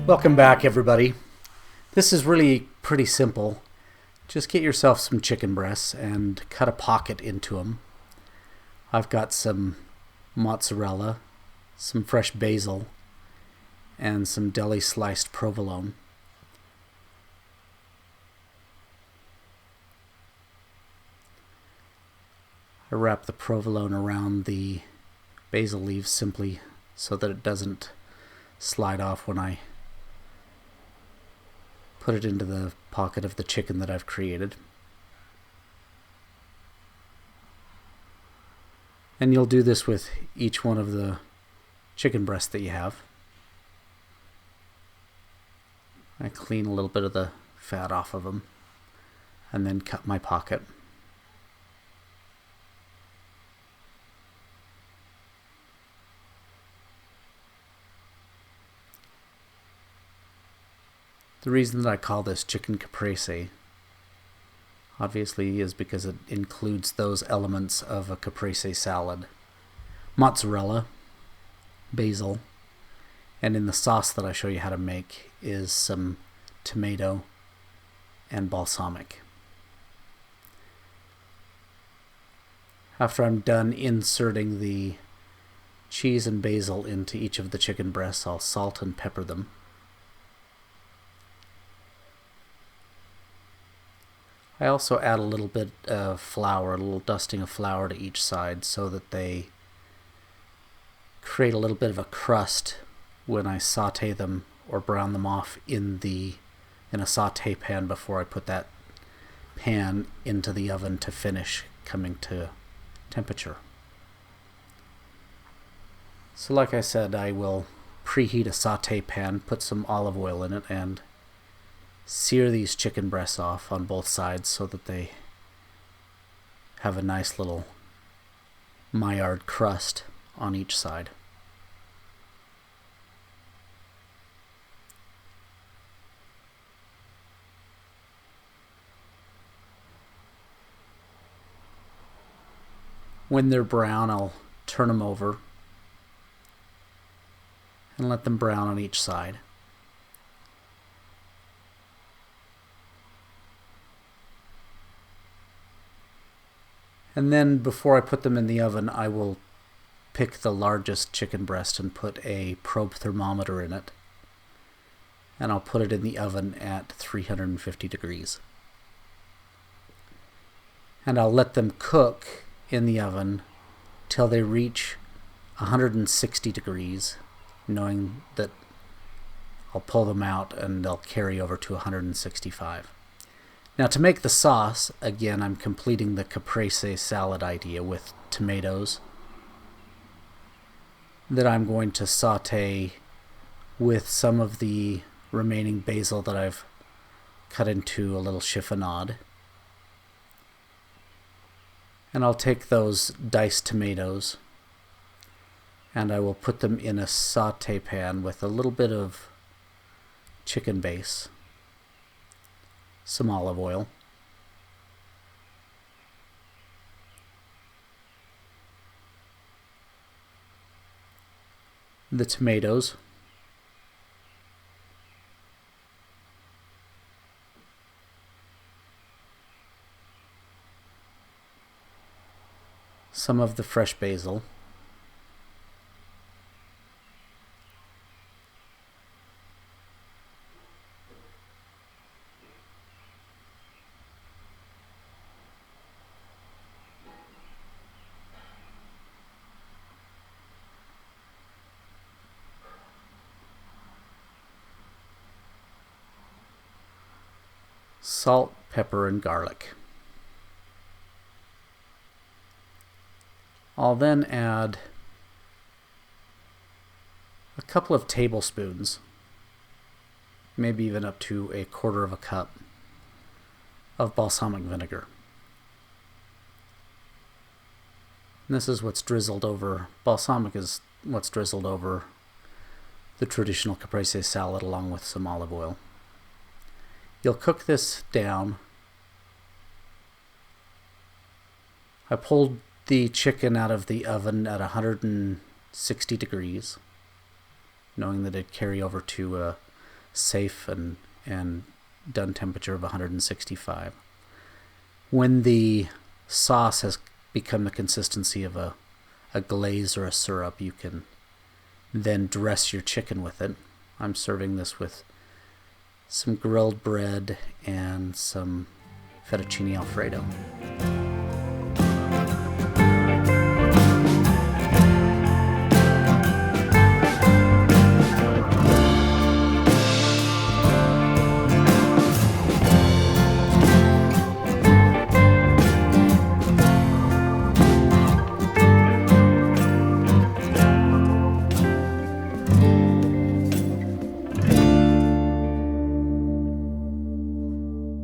Welcome back, everybody. This is really pretty simple. Just get yourself some chicken breasts and cut a pocket into them. I've got some mozzarella, some fresh basil, and some deli sliced provolone. I wrap the provolone around the basil leaves simply so that it doesn't slide off when I put it into the pocket of the chicken that I've created. And you'll do this with each one of the chicken breasts that you have. I clean a little bit of the fat off of them and then cut my pocket. The reason that I call this chicken caprese, obviously, is because it includes those elements of a caprese salad. Mozzarella, basil, and in the sauce that I show you how to make is some tomato and balsamic. After I'm done inserting the cheese and basil into each of the chicken breasts, I'll salt and pepper them. I also add a little bit of flour, a little dusting of flour to each side so that they create a little bit of a crust when I saute them or brown them off in a saute pan before I put that pan into the oven to finish coming to temperature. So like I said, I will preheat a saute pan, put some olive oil in it, and sear these chicken breasts off on both sides so that they have a nice little Maillard crust on each side. When they're brown, I'll turn them over and let them brown on each side. And then before I put them in the oven, I will pick the largest chicken breast and put a probe thermometer in it. And I'll put it in the oven at 350 degrees. And I'll let them cook in the oven till they reach 160 degrees, knowing that I'll pull them out and they'll carry over to 165. Now to make the sauce, again, I'm completing the caprese salad idea with tomatoes that I'm going to saute with some of the remaining basil that I've cut into a little chiffonade. And I'll take those diced tomatoes and I will put them in a saute pan with a little bit of chicken base, some olive oil, the tomatoes, some of the fresh basil, salt, pepper, and garlic. I'll then add a couple of tablespoons, maybe even up to a quarter of a cup of balsamic vinegar. And this is what's drizzled over, balsamic is what's drizzled over the traditional caprese salad along with some olive oil. You'll cook this down. I pulled the chicken out of the oven at 160 degrees, knowing that it'd carry over to safe and done temperature of 165. When the sauce has become the consistency of a glaze or a syrup, you can then dress your chicken with it. I'm serving this with some grilled bread and some fettuccine Alfredo.